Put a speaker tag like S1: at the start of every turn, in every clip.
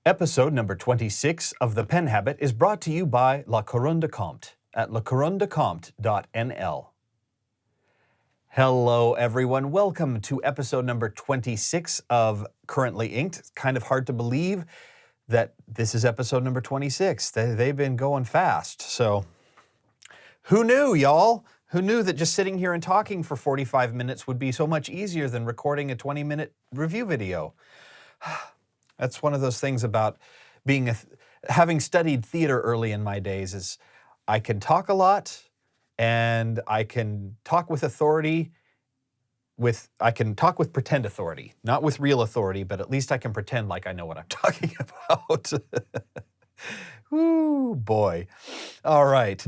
S1: Episode number 26 of The Pen Habit is brought to you by La Couronne de Comte at lacouronndecomte.nl. Hello everyone, welcome to episode number 26 of Currently Inked. It's kind of hard to believe that this is episode number 26. They've been going fast, so who knew, y'all? Who knew that just sitting here and talking for 45 minutes would be so much easier than recording a 20-minute review video? That's one of those things about being having studied theater early in my days is I can talk a lot and I can talk with authority. I can talk with pretend authority, not with real authority, but at least I can pretend like I know what I'm talking about. Ooh, boy. All right.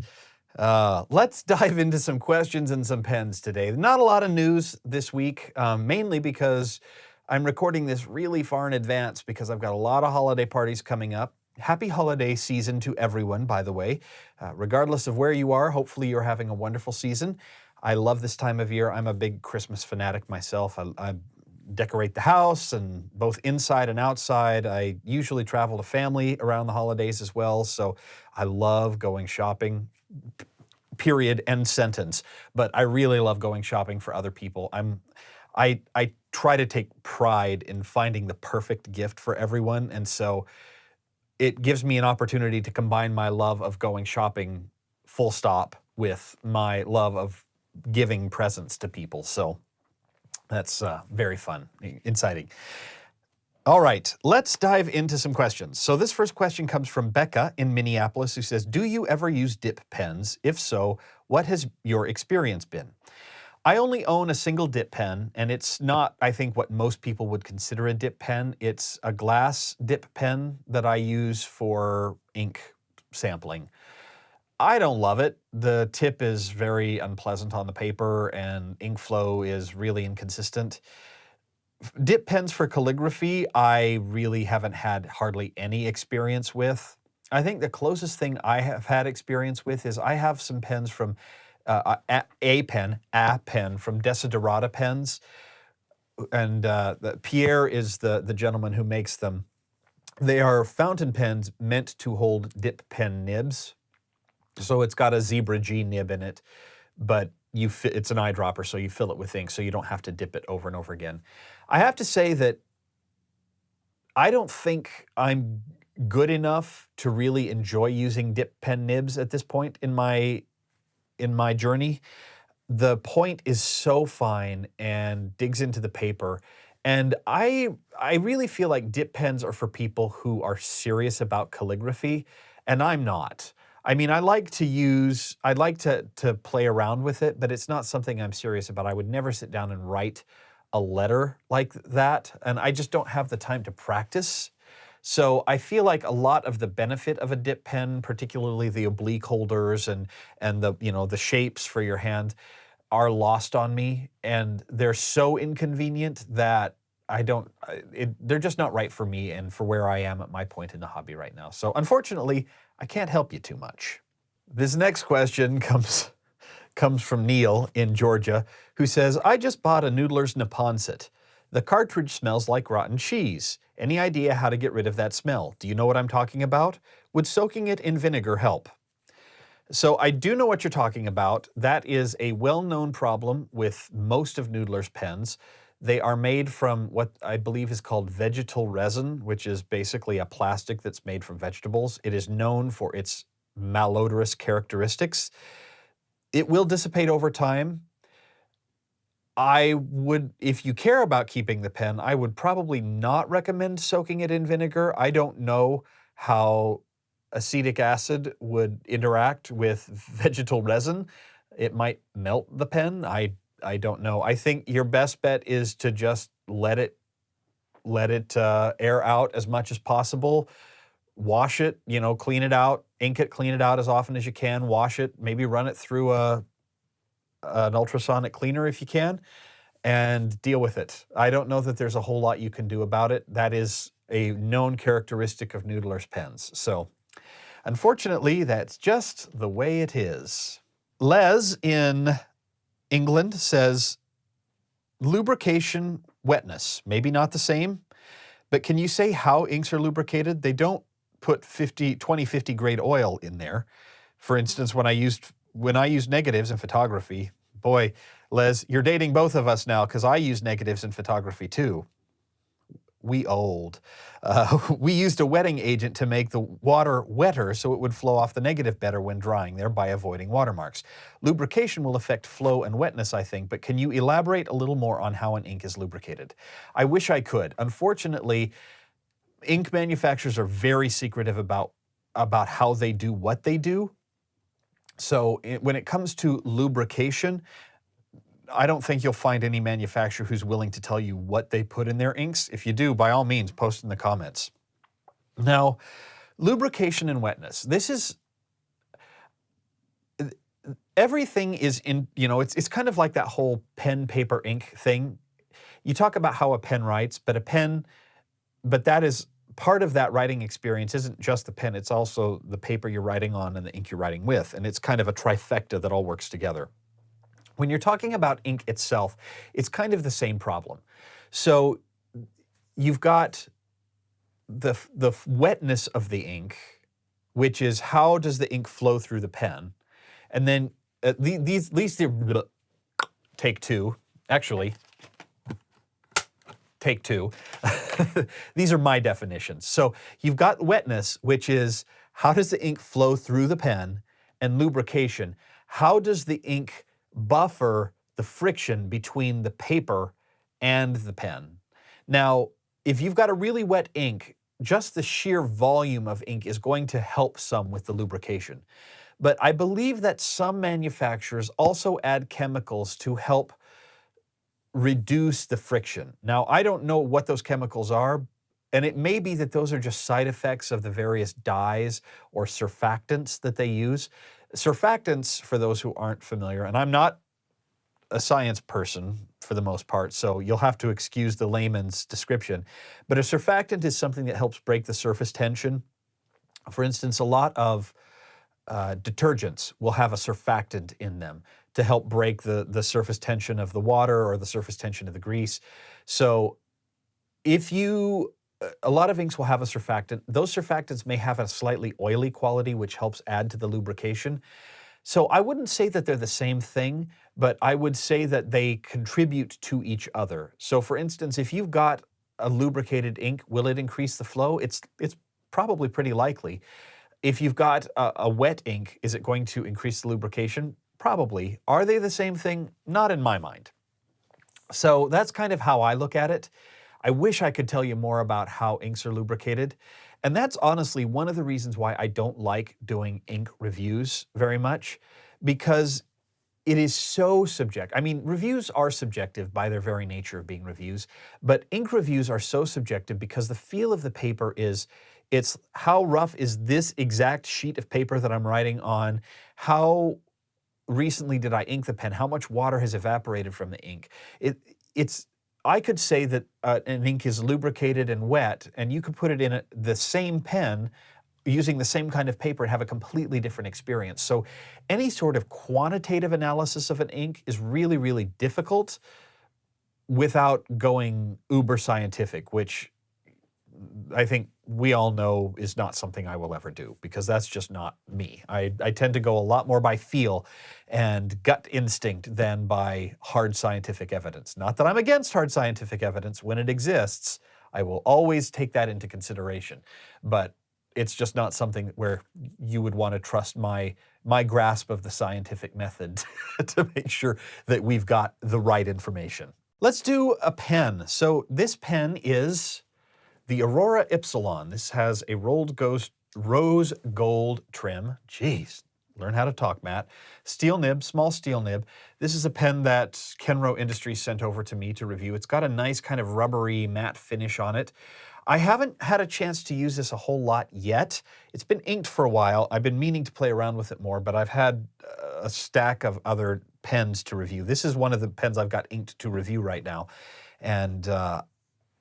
S1: Let's dive into some questions and some pens today. Not a lot of news this week, mainly because I'm recording this really far in advance because I've got a lot of holiday parties coming up. Happy holiday season to everyone, by the way. Regardless of where you are, hopefully you're having a wonderful season. I love this time of year. I'm a big Christmas fanatic myself. I decorate the house, and both inside and outside. I usually travel to family around the holidays as well, so I love going shopping. Period, end sentence. But I really love going shopping for other people. I try to take pride in finding the perfect gift for everyone, and so it gives me an opportunity to combine my love of going shopping full stop with my love of giving presents to people. So that's very fun, exciting. All right, let's dive into some questions. So this first question comes from Becca in Minneapolis, who says, do you ever use dip pens? If so, what has your experience been? I only own a single dip pen, and it's not, I think, what most people would consider a dip pen. It's a glass dip pen that I use for ink sampling. I don't love it. The tip is very unpleasant on the paper, and ink flow is really inconsistent. Dip pens for calligraphy, I really haven't had hardly any experience with. I think the closest thing I have had experience with is I have some pens from a pen from Desiderata Pens, and Pierre is the gentleman who makes them. They are fountain pens meant to hold dip pen nibs. So it's got a Zebra G nib in it, but it's an eyedropper, so you fill it with ink, so you don't have to dip it over and over again. I have to say that I don't think I'm good enough to really enjoy using dip pen nibs at this point in my journey. The point is so fine and digs into the paper. And I really feel like dip pens are for people who are serious about calligraphy, and I'm not. I mean, I'd like to play around with it, but it's not something I'm serious about. I would never sit down and write a letter like that, and I just don't have the time to practice. So I feel like a lot of the benefit of a dip pen, particularly the oblique holders and the shapes for your hand, are lost on me, and they're so inconvenient that they're just not right for me and for where I am at my point in the hobby right now. So unfortunately, I can't help you too much. This next question comes from Neil in Georgia, who says, I just bought a Noodler's Neponset. The cartridge smells like rotten cheese. Any idea how to get rid of that smell? Do you know what I'm talking about? Would soaking it in vinegar help? So I do know what you're talking about. That is a well-known problem with most of Noodler's pens. They are made from what I believe is called vegetal resin, which is basically a plastic that's made from vegetables. It is known for its malodorous characteristics. It will dissipate over time. If you care about keeping the pen, I would probably not recommend soaking it in vinegar. I don't know how acetic acid would interact with vegetal resin. It might melt the pen. I don't know. I think your best bet is to just let it air out as much as possible. Wash it, clean it out, ink it, clean it out as often as you can. Wash it, maybe run it through an ultrasonic cleaner if you can, and deal with it. I don't know that there's a whole lot you can do about it. That is a known characteristic of Noodler's pens. So unfortunately, that's just the way it is. Les in England says, lubrication, wetness, maybe not the same, But can you say how inks are lubricated? They don't put 2050 grade oil in there. For instance, when I used negatives in photography, boy, Les, you're dating both of us now because I use negatives in photography too. We old. We used a wetting agent to make the water wetter so it would flow off the negative better when drying, thereby avoiding watermarks. Lubrication will affect flow and wetness, I think, but can you elaborate a little more on how an ink is lubricated? I wish I could. Unfortunately, ink manufacturers are very secretive about how they do what they do. So when it comes to lubrication, I don't think you'll find any manufacturer who's willing to tell you what they put in their inks. If you do, by all means, post in the comments. Now, lubrication and wetness. This is, everything is in, it's kind of like that whole pen, paper, ink thing. You talk about how a pen writes, but that is part of that writing experience isn't just the pen, it's also the paper you're writing on and the ink you're writing with. And it's kind of a trifecta that all works together. When you're talking about ink itself, it's kind of the same problem. So you've got the wetness of the ink, which is how does the ink flow through the pen? And then take two. These are my definitions. So you've got wetness, which is how does the ink flow through the pen, and lubrication, how does the ink buffer the friction between the paper and the pen. Now, if you've got a really wet ink, just the sheer volume of ink is going to help some with the lubrication. But I believe that some manufacturers also add chemicals to help reduce the friction. Now, I don't know what those chemicals are, and it may be that those are just side effects of the various dyes or surfactants that they use. Surfactants, for those who aren't familiar, and I'm not a science person for the most part, so you'll have to excuse the layman's description, but a surfactant is something that helps break the surface tension. For instance, a lot of detergents will have a surfactant in them to help break the surface tension of the water or the surface tension of the grease. So a lot of inks will have a surfactant. Those surfactants may have a slightly oily quality, which helps add to the lubrication. So I wouldn't say that they're the same thing, but I would say that they contribute to each other. So for instance, if you've got a lubricated ink, will it increase the flow? It's probably pretty likely. If you've got a wet ink, is it going to increase the lubrication? Probably. Are they the same thing? Not in my mind. So that's kind of how I look at it. I wish I could tell you more about how inks are lubricated. And that's honestly one of the reasons why I don't like doing ink reviews very much, because it is so subjective. I mean, reviews are subjective by their very nature of being reviews, but ink reviews are so subjective because the feel of the paper it's how rough is this exact sheet of paper that I'm writing on? How recently did I ink the pen? How much water has evaporated from the ink? I could say that an ink is lubricated and wet, and you could put it in the same pen using the same kind of paper and have a completely different experience. So any sort of quantitative analysis of an ink is really, really difficult without going uber scientific, which I think we all know is not something I will ever do, because that's just not me. I tend to go a lot more by feel and gut instinct than by hard scientific evidence. Not that I'm against hard scientific evidence. When it exists, I will always take that into consideration. But it's just not something where you would want to trust my grasp of the scientific method to make sure that we've got the right information. Let's do a pen. So this pen is the Aurora Epsilon. This has a rose gold trim. Jeez, learn how to talk, Matt. Steel nib, small steel nib. This is a pen that Kenro Industries sent over to me to review. It's got a nice kind of rubbery matte finish on it. I haven't had a chance to use this a whole lot yet. It's been inked for a while. I've been meaning to play around with it more, but I've had a stack of other pens to review. This is one of the pens I've got inked to review right now. And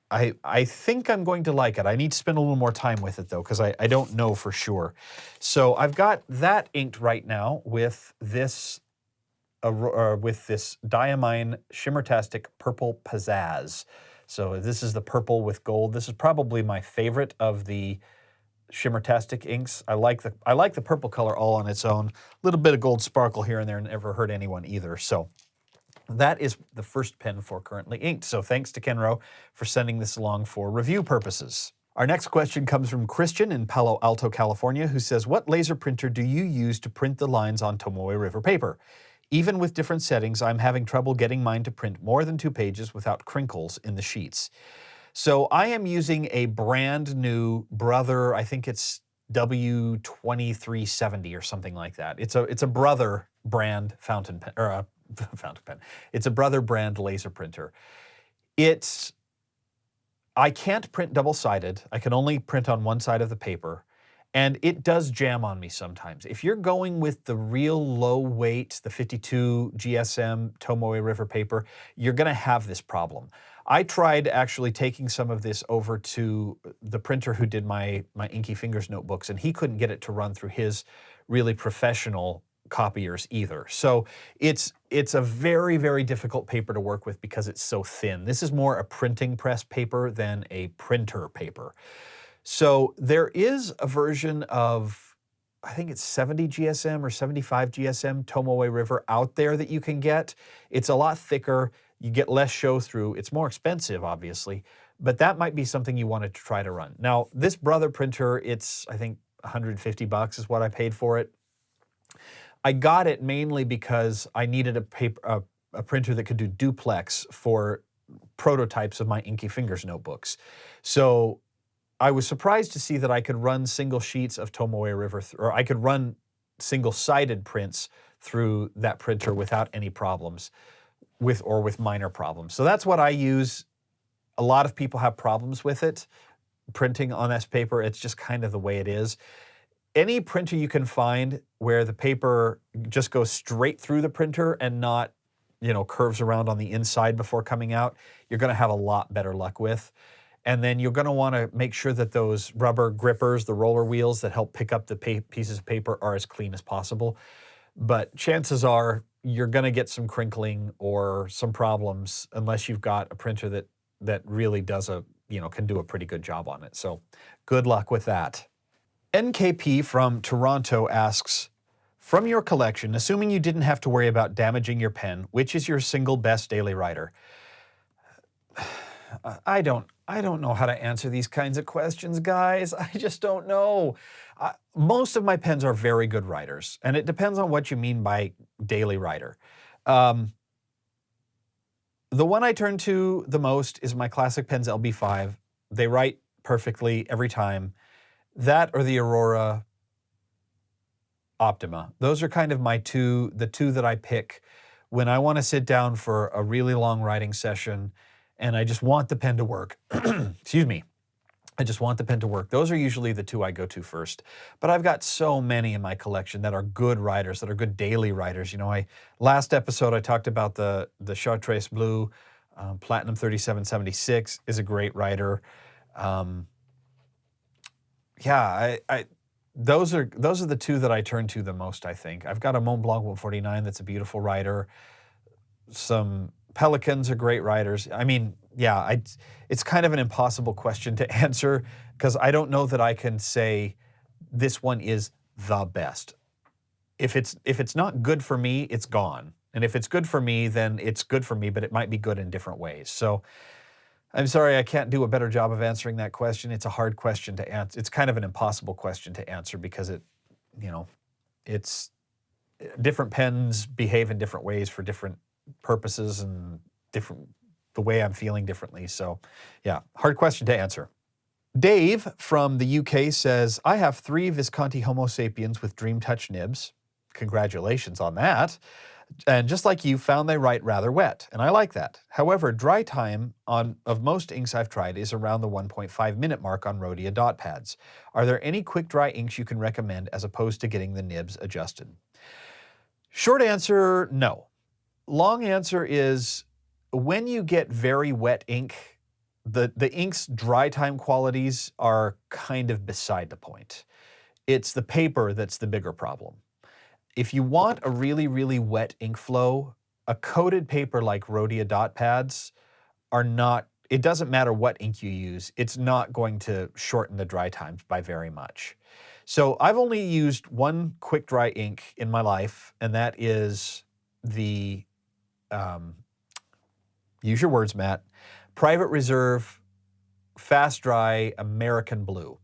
S1: I think I'm going to like it. I need to spend a little more time with it though, because I don't know for sure. So I've got that inked right now with this Diamine Shimmertastic Purple Pizzazz. So this is the purple with gold. This is probably my favorite of the Shimmertastic inks. I like the purple color all on its own. A little bit of gold sparkle here and there, never hurt anyone either. So that is the first pen for Currently Inked. So thanks to Kenro for sending this along for review purposes. Our next question comes from Christian in Palo Alto, California, who says, what laser printer do you use to print the lines on Tomoe River paper? Even with different settings, I'm having trouble getting mine to print more than 2 pages without crinkles in the sheets. So I am using a brand new Brother, I think it's W2370 or something like that. It's a Brother brand fountain pen, or a fountain pen. It's a Brother brand laser printer. I can't print double-sided. I can only print on one side of the paper, and it does jam on me sometimes. If you're going with the real low weight, the 52 GSM Tomoe River paper, you're gonna have this problem. I tried actually taking some of this over to the printer who did my Inky Fingers notebooks, and he couldn't get it to run through his really professional copiers either. So it's a very, very difficult paper to work with because it's so thin. This is more a printing press paper than a printer paper. So there is a version of, I think it's 70 GSM or 75 GSM Tomoe River out there that you can get. It's a lot thicker. You get less show through. It's more expensive, obviously, but that might be something you wanted to try to run. Now, this Brother printer, it's, I think, $150 is what I paid for it. I got it mainly because I needed a printer that could do duplex for prototypes of my Inky Fingers notebooks. So I was surprised to see that I could run single sheets of Tomoe River, or I could run single-sided prints through that printer without any problems, with minor problems. So that's what I use. A lot of people have problems with it, printing on this paper. It's just kind of the way it is. Any printer you can find where the paper just goes straight through the printer and not, curves around on the inside before coming out, you're gonna have a lot better luck with. And then you're gonna wanna make sure that those rubber grippers, the roller wheels that help pick up the pieces of paper, are as clean as possible. But chances are you're gonna get some crinkling or some problems unless you've got a printer that really does can do a pretty good job on it. So good luck with that. NKP from Toronto asks, from your collection, assuming you didn't have to worry about damaging your pen, which is your single best daily writer? I don't know how to answer these kinds of questions, guys. I just don't know. Most of my pens are very good writers, and it depends on what you mean by daily writer. The one I turn to the most is my Classic Pens LB5. They write perfectly every time. That or the Aurora Optima. Those are kind of the two that I pick when I want to sit down for a really long writing session and I just want the pen to work. Excuse me. I just want the pen to work. Those are usually the two I go to first. But I've got so many in my collection that are good writers, that are good daily writers. Last episode I talked about the Chartreuse Blue Platinum 3776 is a great writer. Those are the two that I turn to the most, I think. I've got a Mont Blanc 149 that's a beautiful writer. Some Pelicans are great writers. I mean, it's kind of an impossible question to answer because I don't know that I can say this one is the best. If it's not good for me, it's gone. And if it's good for me, then it's good for me, but it might be good in different ways. So I'm sorry, I can't do a better job of answering that question. It's a hard question to answer. It's kind of an impossible question to answer because it's different pens behave in different ways for different purposes and the way I'm feeling differently. So yeah, hard question to answer. Dave from the UK says, I have 3 Visconti Homo sapiens with Dream Touch nibs. Congratulations on that. And just like you, found they write rather wet, and I like that. However, dry time of most inks I've tried is around the 1.5 minute mark on Rhodia dot pads. Are there any quick dry inks you can recommend as opposed to getting the nibs adjusted? Short answer, no. Long answer is, when you get very wet ink, the ink's dry time qualities are kind of beside the point. It's the paper that's the bigger problem. If you want a really, really wet ink flow, a coated paper like Rhodia dot pads are not it doesn't matter what ink you use, it's not going to shorten the dry times by very much. So I've only used one quick dry ink in my life, and that is the, use your words, Matt, Private Reserve Fast Dry American Blue.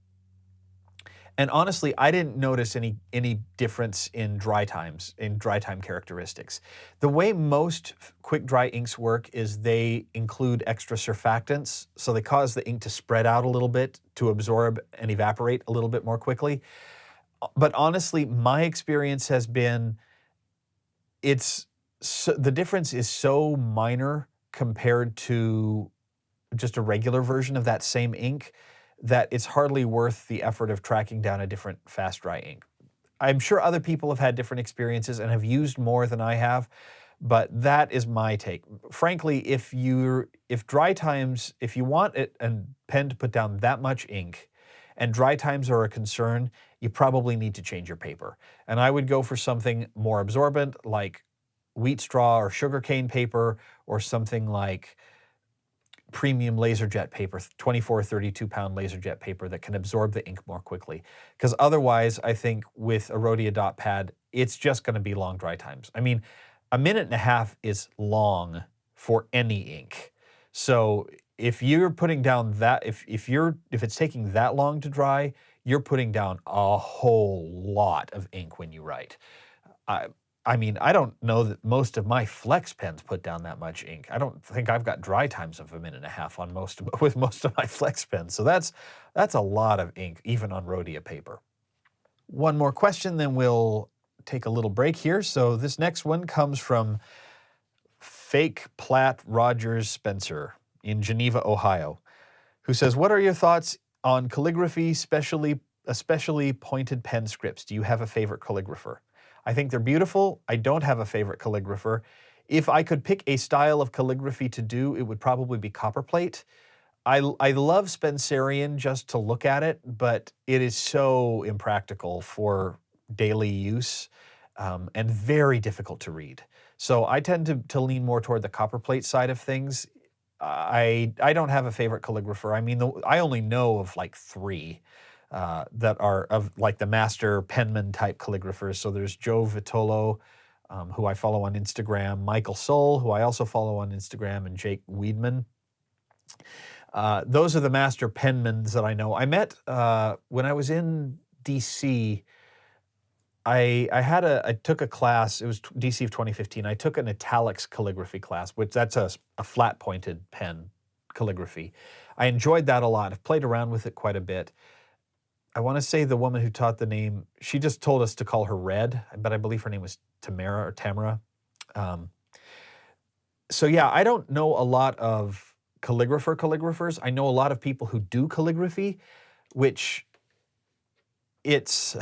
S1: And honestly, I didn't notice any difference in dry times, in dry time characteristics. The way most quick dry inks work is they include extra surfactants, so they cause the ink to spread out a little bit, to absorb and evaporate a little bit more quickly. But honestly, my experience has been, the difference is so minor compared to just a regular version of that same ink that it's hardly worth the effort of tracking down a different fast dry ink. I'm sure other people have had different experiences and have used more than I have, but that is my take. Frankly, if you want a pen to put down that much ink and dry times are a concern, you probably need to change your paper. And I would go for something more absorbent like wheat straw or sugarcane paper, or something like premium laserjet paper, 24, 32-pound laserjet paper that can absorb the ink more quickly. Because otherwise, I think with a Rhodia dot pad, it's just going to be long dry times. I mean, a minute and a half is long for any ink. So if you're putting down that, if it's taking that long to dry, you're putting down a whole lot of ink when you write. I mean, I don't know that most of my Flex pens put down that much ink. I don't think I've got dry times of a minute and a half on with most of my Flex pens. So that's a lot of ink, even on Rhodia paper. One more question, then we'll take a little break here. So this next one comes from Fake Platt Rogers Spencer in Geneva, Ohio, who says, "What are your thoughts on calligraphy, especially pointed pen scripts? Do you have a favorite calligrapher?" I think they're beautiful. I don't have a favorite calligrapher. If I could pick a style of calligraphy to do, it would probably be copperplate. I love Spencerian just to look at it, but it is so impractical for daily use and very difficult to read. So I tend to lean more toward the copperplate side of things. I don't have a favorite calligrapher. I mean, I only know of like 3. That are of like the master penman type calligraphers. So there's Joe Vitolo, who I follow on Instagram, Michael Soul, who I also follow on Instagram, and Jake Weedman. Those are the master penmans that I know. I met, when I was in DC, I took a class, it was DC of 2015, I took an italics calligraphy class, which that's a flat pointed pen calligraphy. I enjoyed that a lot. I've played around with it quite a bit. I want to say the woman who taught the name, she just told us to call her Red, but I believe her name was Tamara. So yeah, I don't know a lot of calligraphers. I know a lot of people who do calligraphy, which it's,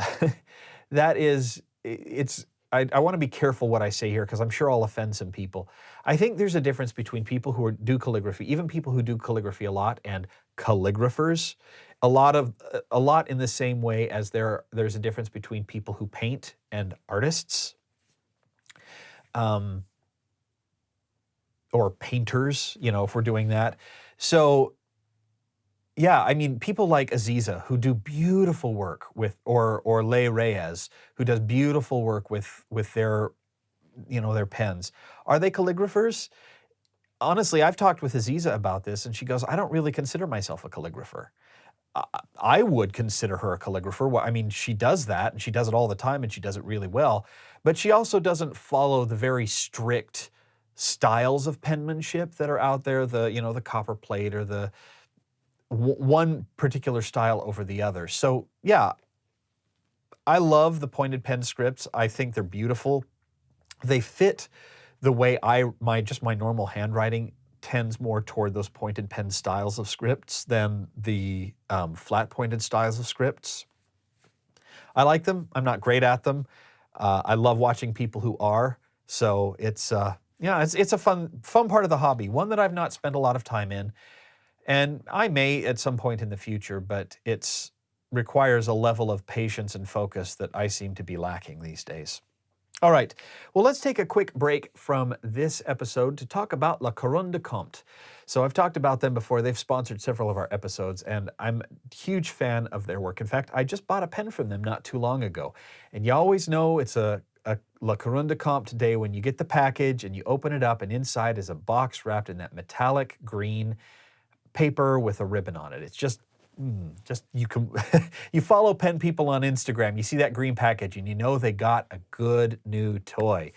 S1: I want to be careful what I say here because I'm sure I'll offend some people. I think there's a difference between people who do calligraphy, even people who do calligraphy a lot, and calligraphers. A lot in the same way as there's a difference between people who paint and artists, or painters, if we're doing that. So yeah, I mean, people like Aziza who do beautiful work with, or Lei Reyes who does beautiful work with their, their pens. Are they calligraphers? Honestly, I've talked with Aziza about this, and she goes, "I don't really consider myself a calligrapher." I would consider her a calligrapher. Well, I mean, she does that, and she does it all the time, and she does it really well. But she also doesn't follow the very strict styles of penmanship that are out there, the copperplate or the one particular style over the other. So yeah, I love the pointed pen scripts. I think they're beautiful. They fit the way my normal handwriting tends more toward those pointed pen styles of scripts than the flat pointed styles of scripts. I like them. I'm not great at them. I love watching people who are. So it's a fun part of the hobby, one that I've not spent a lot of time in. And I may at some point in the future, but it requires a level of patience and focus that I seem to be lacking these days. All right, well, let's take a quick break from this episode to talk about La Couronne de Comte. So I've talked about them before. They've sponsored several of our episodes, and I'm a huge fan of their work. In fact, I just bought a pen from them not too long ago. And you always know it's a La Couronne de Comte today when you get the package and you open it up, and inside is a box wrapped in that metallic green paper with a ribbon on it. It's just you can you follow pen people on Instagram, you see that green package and you know they got a good new toy.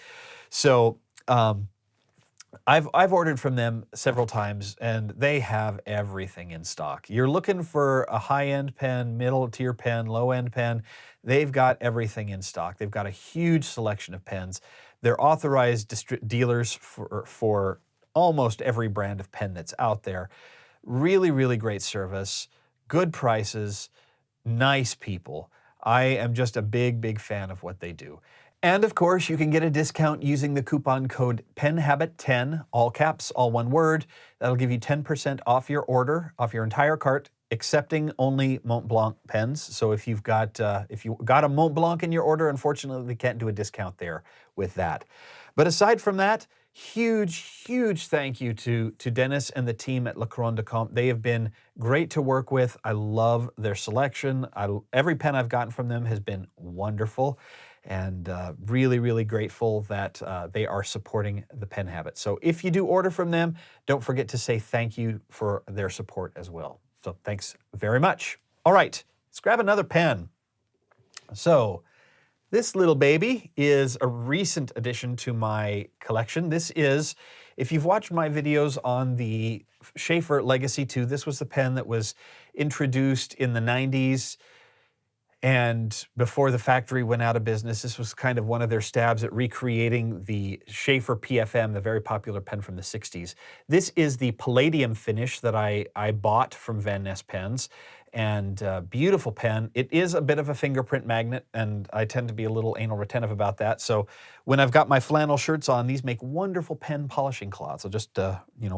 S1: So I've ordered from them several times and they have everything in stock. You're looking for a high-end pen, middle tier pen, low-end pen, they've got everything in stock. They've got a huge selection of pens. They're authorized dealers for almost every brand of pen that's out there. Really, really great service. Good prices, nice people. I am just a big, big fan of what they do. And of course, you can get a discount using the coupon code PENHABIT10, all caps, all one word. That'll give you 10% off your order, off your entire cart, accepting only Mont Blanc pens. So if you got a Mont Blanc in your order, unfortunately, we can't do a discount there with that. But aside from that, huge thank you to Dennis and the team at La Couronne de Comte. They have been great to work with. I love their selection. Every pen I've gotten from them has been wonderful, and really grateful that they are supporting the pen habit. So if you do order from them, don't forget to say thank you for their support as well. So thanks very much. All right, let's grab another pen. So this little baby is a recent addition to my collection. This is, if you've watched my videos on the Sheaffer Legacy 2, this was the pen that was introduced in the 90s and before the factory went out of business. This was kind of one of their stabs at recreating the Sheaffer PFM, the very popular pen from the 60s. This is the palladium finish that I bought from Van Ness Pens. And beautiful pen. It is a bit of a fingerprint magnet, and I tend to be a little anal retentive about that. So when I've got my flannel shirts on, these make wonderful pen polishing cloths. I'll just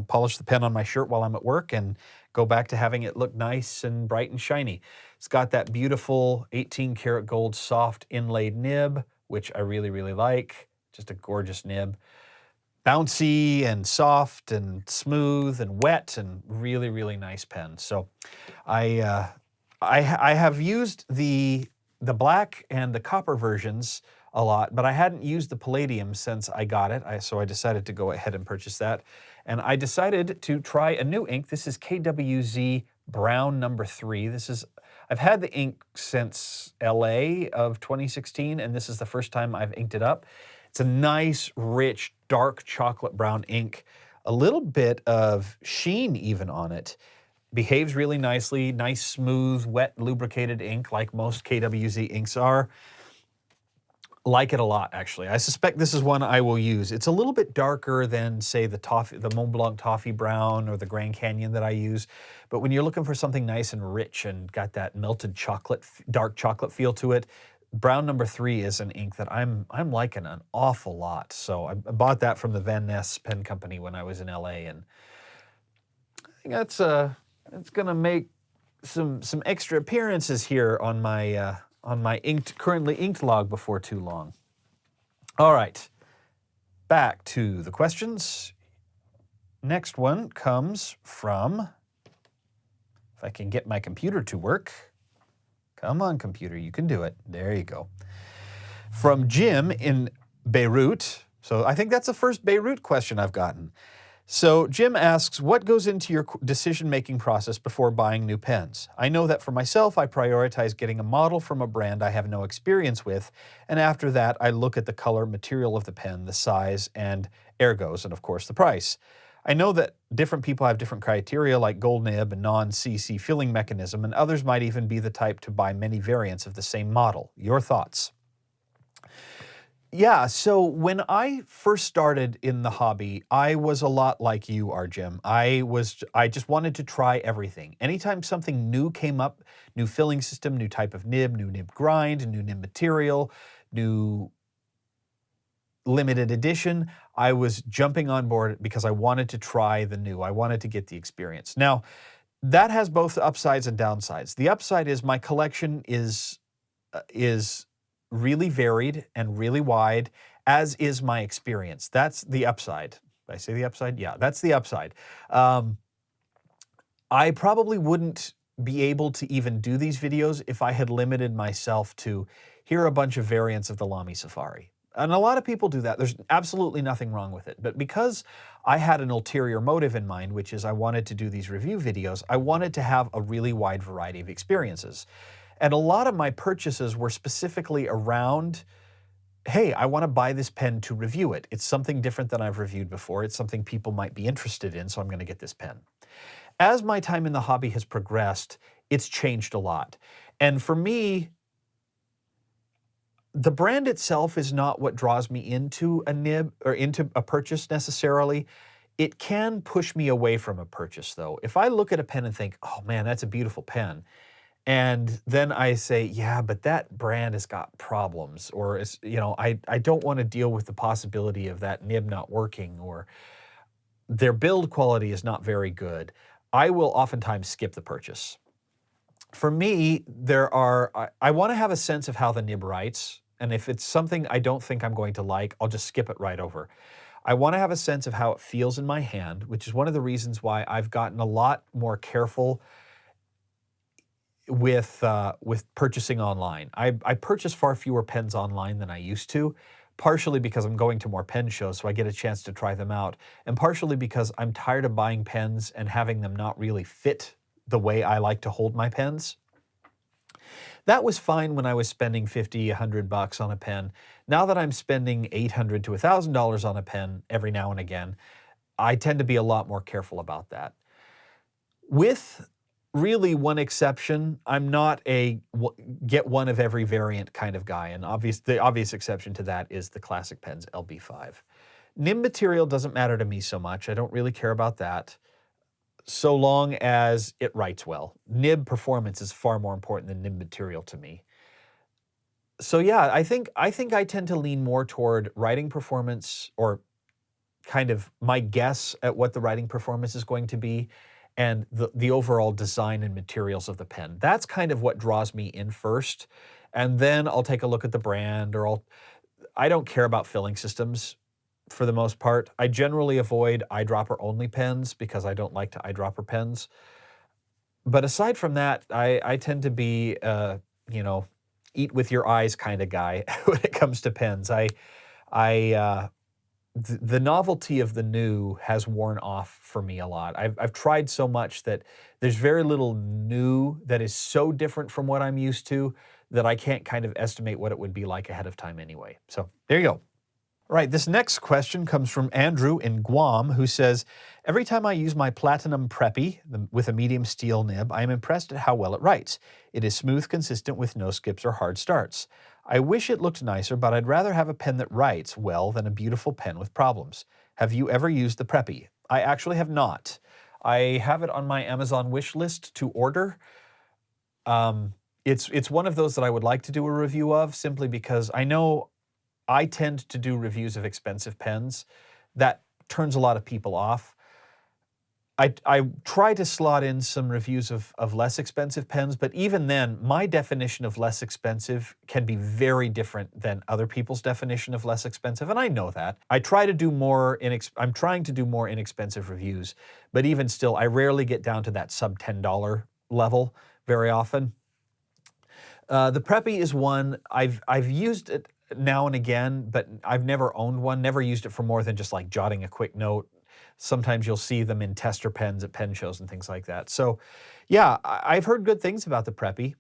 S1: polish the pen on my shirt while I'm at work and go back to having it look nice and bright and shiny. It's got that beautiful 18 karat gold soft inlaid nib, which I really like. Just a gorgeous nib. Bouncy and soft and smooth and wet and really nice pen. So I have used the black and the copper versions a lot, but I hadn't used the palladium since I got it. So I decided to go ahead and purchase that. And I decided to try a new ink. This is KWZ Brown number 3. I've had the ink since LA of 2016, and this is the first time I've inked it up. It's a nice, rich, dark chocolate brown ink, a little bit of sheen even on it. Behaves really nicely, nice, smooth, wet, lubricated ink like most KWZ inks are. Like it a lot, actually. I suspect this is one I will use. It's a little bit darker than, say, the Mont Blanc Toffee Brown or the Grand Canyon that I use. But when you're looking for something nice and rich and got that melted chocolate, dark chocolate feel to it, Brown number 3 is an ink that I'm liking an awful lot. So I bought that from the Van Ness Pen Company when I was in LA, and I think that's it's gonna make some extra appearances here on my currently inked log before too long. All right, back to the questions. Next one comes from, if I can get my computer to work. Come on, computer, you can do it. There you go. From Jim in Beirut. So I think that's the first Beirut question I've gotten. So Jim asks, what goes into your decision-making process before buying new pens? I know that for myself, I prioritize getting a model from a brand I have no experience with, and after that, I look at the color, material of the pen, the size, and ergos, and of course, the price. I know that different people have different criteria like gold nib and non-CC filling mechanism, and others might even be the type to buy many variants of the same model. Your thoughts? Yeah, so when I first started in the hobby, I was a lot like you are, Jim. I just wanted to try everything. Anytime something new came up, new filling system, new type of nib, new nib grind, new nib material, new limited edition, I was jumping on board because I wanted to try the new. I wanted to get the experience. Now, that has both upsides and downsides. The upside is my collection is really varied and really wide, as is my experience. That's the upside. Did I say the upside? Yeah, that's the upside. I probably wouldn't be able to even do these videos if I had limited myself to here are a bunch of variants of the Lamy Safari. And a lot of people do that. There's absolutely nothing wrong with it. But because I had an ulterior motive in mind, which is I wanted to do these review videos, I wanted to have a really wide variety of experiences. And a lot of my purchases were specifically around, hey, I want to buy this pen to review it. It's something different than I've reviewed before. It's something people might be interested in, so I'm going to get this pen. As my time in the hobby has progressed, it's changed a lot. And for me, the brand itself is not what draws me into a nib or into a purchase necessarily. It can push me away from a purchase though. If I look at a pen and think, oh man, that's a beautiful pen, and then I say, yeah, but that brand has got problems, or it's, you know, I don't want to deal with the possibility of that nib not working, or their build quality is not very good, I will oftentimes skip the purchase. For me, I want to have a sense of how the nib writes, and if it's something I don't think I'm going to like, I'll just skip it right over. I want to have a sense of how it feels in my hand, which is one of the reasons why I've gotten a lot more careful with purchasing online. I purchase far fewer pens online than I used to, partially because I'm going to more pen shows, so I get a chance to try them out, and partially because I'm tired of buying pens and having them not really fit the way I like to hold my pens. That was fine when I was spending $50, $100 on a pen. Now that I'm spending $800 to $1,000 on a pen every now and again, I tend to be a lot more careful about that. With really one exception, I'm not a get one of every variant kind of guy, and the obvious exception to that is the Classic Pens LB5. Nib material doesn't matter to me so much. I don't really care about that, so long as it writes well. Nib performance is far more important than nib material to me. So yeah, I think I tend to lean more toward writing performance, or kind of my guess at what the writing performance is going to be, and the overall design and materials of the pen. That's kind of what draws me in first, and then I'll take a look at the brand, or I don't care about filling systems for the most part. I generally avoid eyedropper only pens because I don't like to eyedropper pens. But aside from that, I tend to be, you know, eat with your eyes kind of guy when it comes to pens. The novelty of the new has worn off for me a lot. I've tried so much that there's very little new that is so different from what I'm used to that I can't kind of estimate what it would be like ahead of time anyway. So there you go. All right, this next question comes from Andrew in Guam, who says, every time I use my Platinum Preppy with a medium steel nib, I am impressed at how well it writes. It is smooth, consistent with no skips or hard starts. I wish it looked nicer, but I'd rather have a pen that writes well than a beautiful pen with problems. Have you ever used the Preppy? I actually have not. I have it on my Amazon wish list to order. It's one of those that I would like to do a review of, simply because I know I tend to do reviews of expensive pens. That turns a lot of people off. I try to slot in some reviews of less expensive pens, but even then, my definition of less expensive can be very different than other people's definition of less expensive, and I know that. I'm trying to do more inexpensive reviews, but even still, I rarely get down to that sub $10 level very often. The Preppy is one, I've used it now and again, but I've never owned one, never used it for more than just like jotting a quick note. Sometimes you'll see them in tester pens at pen shows and things like that. So yeah, I've heard good things about the Preppy.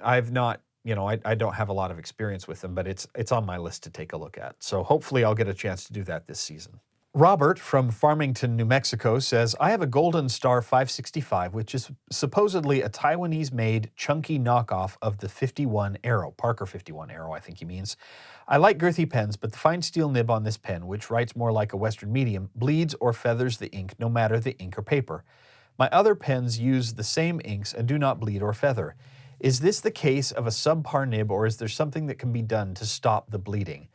S1: I've not, you know, I don't have a lot of experience with them, but it's on my list to take a look at. So hopefully I'll get a chance to do that this season. Robert from Farmington, New Mexico says, I have a Golden Star 565, which is supposedly a Taiwanese-made chunky knockoff of the 51 Arrow, Parker 51 Arrow, I think he means. I like girthy pens, but the fine steel nib on this pen, which writes more like a Western medium, bleeds or feathers the ink no matter the ink or paper. My other pens use the same inks and do not bleed or feather. Is this the case of a subpar nib, or is there something that can be done to stop the bleeding?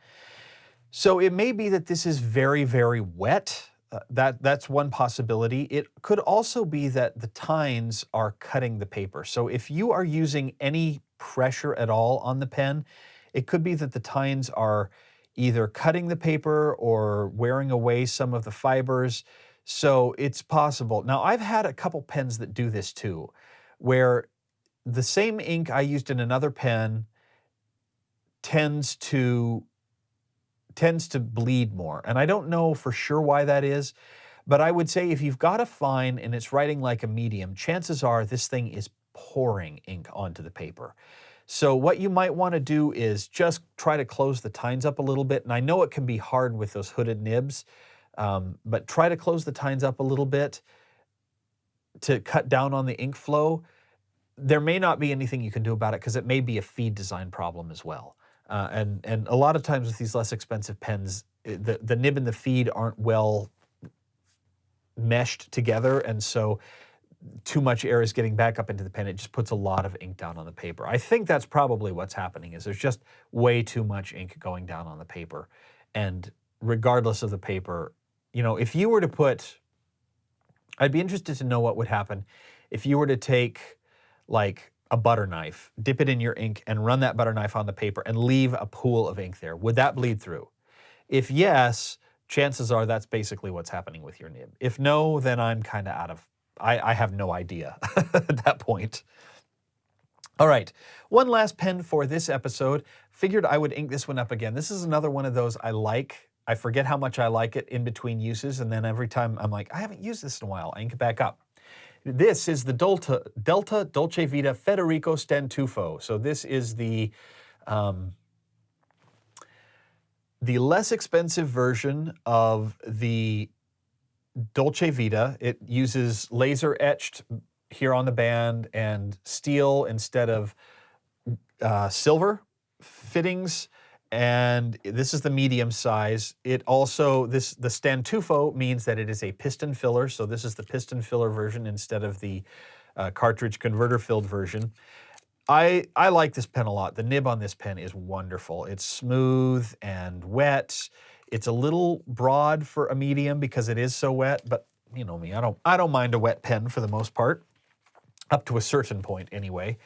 S1: So it may be that this is very, very wet. That's one possibility. It could also be that the tines are cutting the paper. So if you are using any pressure at all on the pen, it could be that the tines are either cutting the paper or wearing away some of the fibers. So it's possible. Now, I've had a couple pens that do this too, where the same ink I used in another pen tends to bleed more. And I don't know for sure why that is, but I would say if you've got a fine and it's writing like a medium, chances are this thing is pouring ink onto the paper. So what you might want to do is just try to close the tines up a little bit. And I know it can be hard with those hooded nibs, but try to close the tines up a little bit to cut down on the ink flow. There may not be anything you can do about it because it may be a feed design problem as well. And a lot of times with these less expensive pens, the nib and the feed aren't well meshed together, and so too much air is getting back up into the pen. It just puts a lot of ink down on the paper. I think that's probably what's happening, is there's just way too much ink going down on the paper. And regardless of the paper, you know, if you were to put, I'd be interested to know what would happen if you were to take like a butter knife, dip it in your ink and run that butter knife on the paper and leave a pool of ink there. Would that bleed through? If yes, chances are that's basically what's happening with your nib. If no, then I'm kind of out of, I have no idea at that point. All right, one last pen for this episode. Figured I would ink this one up again. This is another one of those I like. I forget how much I like it in between uses, and then every time I'm like, I haven't used this in a while, I ink it back up. This is the Delta Dolce Vita Federico Stantufo. So this is the less expensive version of the Dolce Vita. It uses laser etched here on the band and steel instead of silver fittings. And this is the medium size. It also, the Stantufo means that it is a piston filler. So this is the piston filler version instead of the cartridge converter filled version. I like this pen a lot. The nib on this pen is wonderful. It's smooth and wet. It's a little broad for a medium because it is so wet, but you know me, I don't mind a wet pen for the most part, up to a certain point anyway.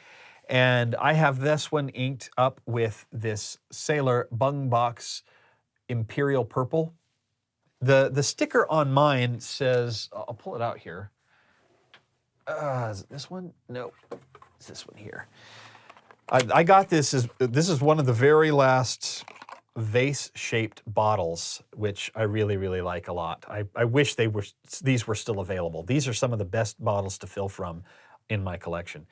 S1: And I have this one inked up with this Sailor Baumbach Imperial Purple. The sticker on mine says, I'll pull it out here. Is it this one? No, it's this one here. I got this is one of the very last vase-shaped bottles, which I really, really like a lot. I wish these were still available. These are some of the best bottles to fill from in my collection.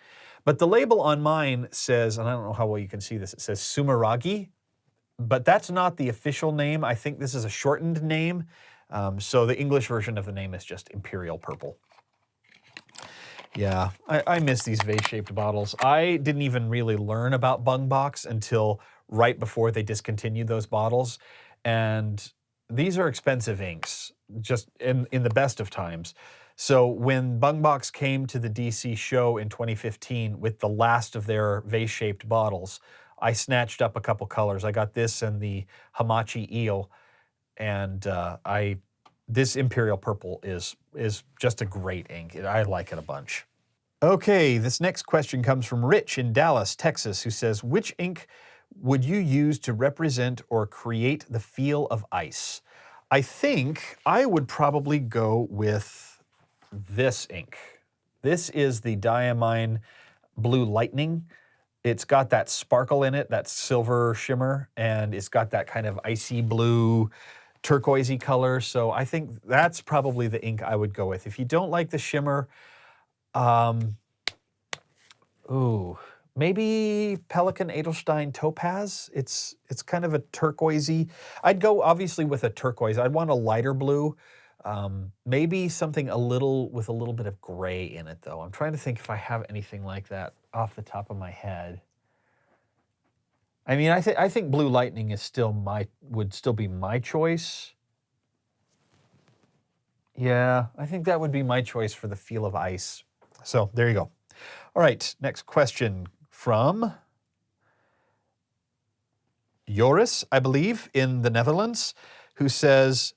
S1: But the label on mine says, and I don't know how well you can see this, it says Sumeragi, but that's not the official name. I think this is a shortened name. So the English version of the name is just Imperial Purple. Yeah, I miss these vase-shaped bottles. I didn't even really learn about Baumbach until right before they discontinued those bottles. And these are expensive inks, just in the best of times. So when Baumbach came to the DC show in 2015 with the last of their vase-shaped bottles, I snatched up a couple colors. I got this and the Hamachi Eel, and this Imperial Purple is just a great ink. I like it a bunch. Okay, this next question comes from Rich in Dallas, Texas, who says, which ink would you use to represent or create the feel of ice? I think I would probably go with this ink. This is the Diamine Blue Lightning. It's got that sparkle in it, that silver shimmer, and it's got that kind of icy blue, turquoisey color. So I think that's probably the ink I would go with. If you don't like the shimmer, maybe Pelican Adelstein Topaz. It's kind of a turquoisey. I'd go obviously with a turquoise. I'd want a lighter blue. Maybe something with a little bit of gray in it though. I'm trying to think if I have anything like that off the top of my head. I mean, I think Blue Lightning is would still be my choice. Yeah, I think that would be my choice for the feel of ice. So there you go. All right, next question from Joris, I believe, in the Netherlands, who says,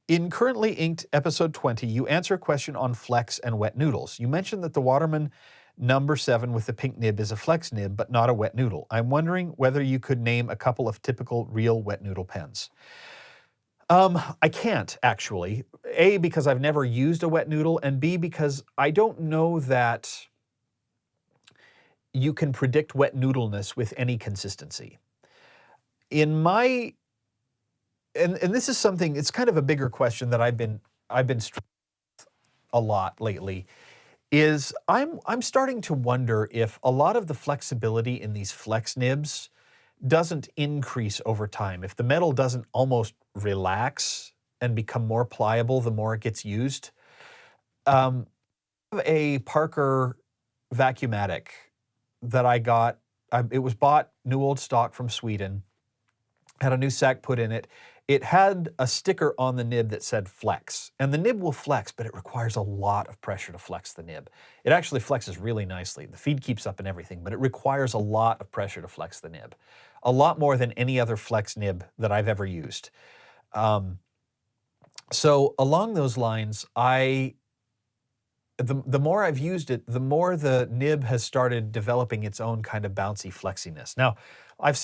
S1: in Currently Inked episode 20, you answer a question on flex and wet noodles. You mentioned that the Waterman Number 7 with the pink nib is a flex nib, but not a wet noodle. I'm wondering whether you could name a couple of typical real wet noodle pens. I can't actually. A, because I've never used a wet noodle, and B, because I don't know that you can predict wet noodleness with any consistency. In my, and this is something, it's kind of a bigger question that I've been struggling with a lot lately, is I'm starting to wonder if a lot of the flexibility in these flex nibs doesn't increase over time. If the metal doesn't almost relax and become more pliable the more it gets used. I have a Parker Vacuumatic that I got. It was bought new old stock from Sweden, had a new sack put in it. It had a sticker on the nib that said flex, and the nib will flex, but it requires a lot of pressure to flex the nib. It actually flexes really nicely. The feed keeps up and everything, but it requires a lot of pressure to flex the nib. A lot more than any other flex nib that I've ever used. So along those lines, the more I've used it, the more the nib has started developing its own kind of bouncy flexiness. Now,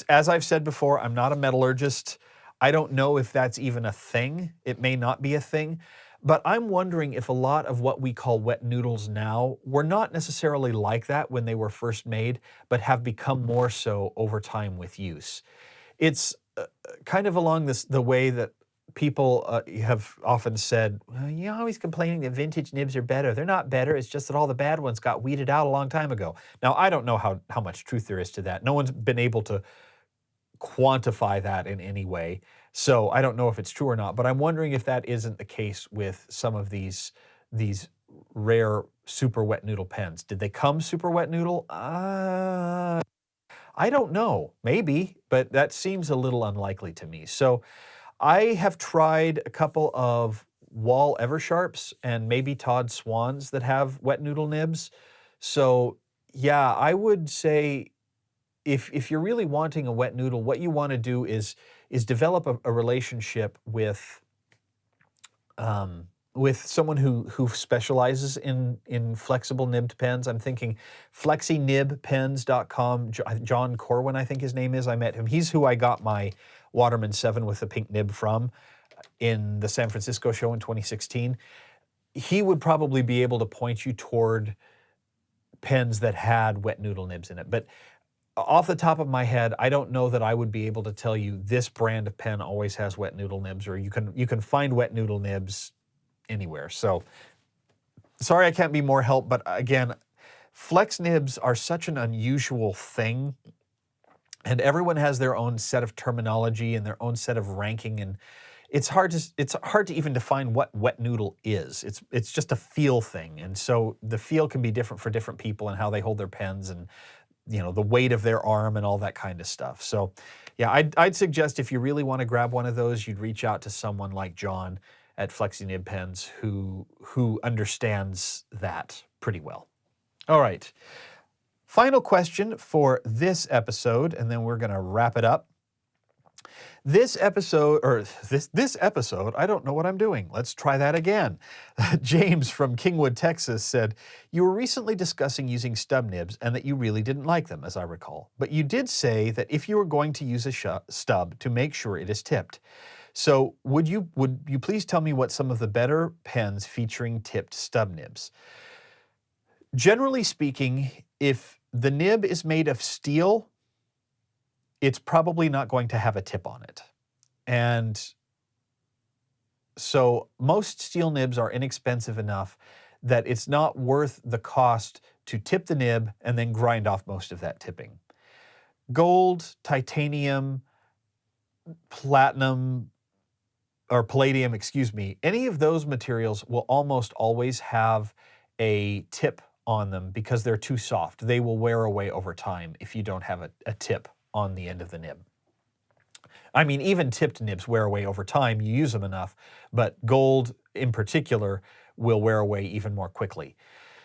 S1: as I've said before, I'm not a metallurgist. I don't know if that's even a thing. It may not be a thing. But I'm wondering if a lot of what we call wet noodles now were not necessarily like that when they were first made, but have become more so over time with use. It's kind of along the way that people have often said, well, you're always complaining that vintage nibs are better. They're not better. It's just that all the bad ones got weeded out a long time ago. Now, I don't know how much truth there is to that. No one's been able to quantify that in any way. So I don't know if it's true or not, but I'm wondering if that isn't the case with some of these rare super wet noodle pens. Did they come super wet noodle? I don't know. Maybe, but that seems a little unlikely to me. So I have tried a couple of Wall Eversharps and maybe Todd Swans that have wet noodle nibs. So yeah, I would say if you're really wanting a wet noodle, what you want to do is develop a relationship with someone who specializes in flexible nibbed pens. I'm thinking flexinibpens.com. John Corwin, I think his name is. I met him. He's who I got my Waterman 7 with the pink nib from in the San Francisco show in 2016. He would probably be able to point you toward pens that had wet noodle nibs in it. But off the top of my head, I don't know that I would be able to tell you this brand of pen always has wet noodle nibs, or you can find wet noodle nibs anywhere. So sorry I can't be more help, but again, flex nibs are such an unusual thing, and everyone has their own set of terminology and their own set of ranking, and it's hard to even define what wet noodle is. It's just a feel thing, and so the feel can be different for different people and how they hold their pens, and the weight of their arm and all that kind of stuff. So yeah, I'd suggest if you really want to grab one of those, you'd reach out to someone like John at FlexiNib Pens who understands that pretty well. All right, final question for this episode, and then we're going to wrap it up. This episode, I don't know what I'm doing. Let's try that again. James from Kingwood, Texas said, you were recently discussing using stub nibs and that you really didn't like them, as I recall. But you did say that if you were going to use a stub, to make sure it is tipped. So would you please tell me what some of the better pens featuring tipped stub nibs? Generally speaking, if the nib is made of steel, it's probably not going to have a tip on it. And so most steel nibs are inexpensive enough that it's not worth the cost to tip the nib and then grind off most of that tipping. Gold, titanium, platinum, or palladium, excuse me, any of those materials will almost always have a tip on them because they're too soft. They will wear away over time if you don't have a tip on the end of the nib. I mean, even tipped nibs wear away over time. You use them enough, but gold in particular will wear away even more quickly.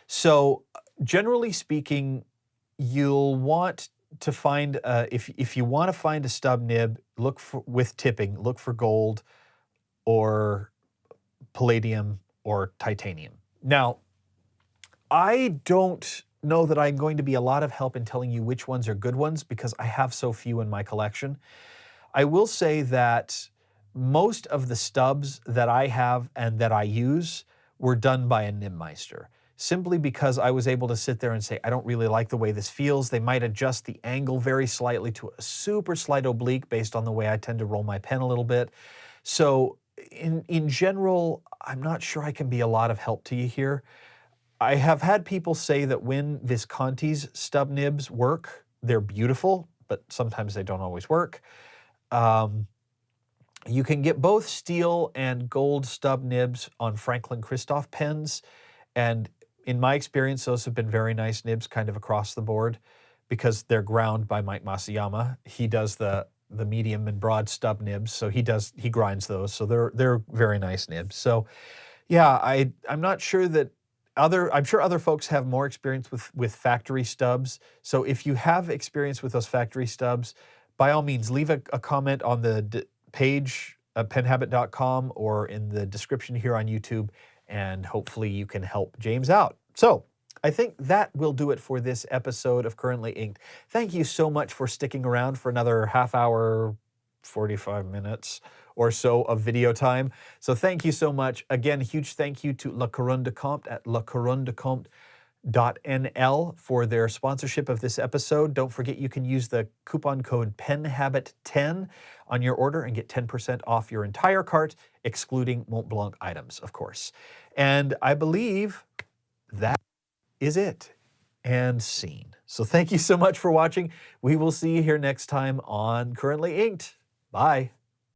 S1: So generally speaking, you'll want to find, if you want to find a stub nib, with tipping, look for gold or palladium or titanium. Now, I don't know that I'm going to be a lot of help in telling you which ones are good ones because I have so few in my collection. I will say that most of the stubs that I have and that I use were done by a Nibmeister, simply because I was able to sit there and say, I don't really like the way this feels. They might adjust the angle very slightly to a super slight oblique based on the way I tend to roll my pen a little bit. So in general, I'm not sure I can be a lot of help to you here. I have had people say that when Visconti's stub nibs work, they're beautiful, but sometimes they don't always work. You can get both steel and gold stub nibs on Franklin Christoph pens, and in my experience, those have been very nice nibs kind of across the board because they're ground by Mike Masayama. He does the medium and broad stub nibs, so he grinds those, so they're very nice nibs. So yeah, I'm not sure that I'm sure other folks have more experience with factory stubs. So if you have experience with those factory stubs, by all means, leave a comment on the page at penhabit.com or in the description here on YouTube, and hopefully you can help James out. So I think that will do it for this episode of Currently Inked. Thank you so much for sticking around for another half hour, 45 minutes or so of video time. So thank you so much. Again, huge thank you to La Couronne de Comte at lacouronndecomte.nl for their sponsorship of this episode. Don't forget you can use the coupon code PENHABIT10 on your order and get 10% off your entire cart, excluding Mont Blanc items, of course. And I believe that is it and scene. So thank you so much for watching. We will see you here next time on Currently Inked. Bye.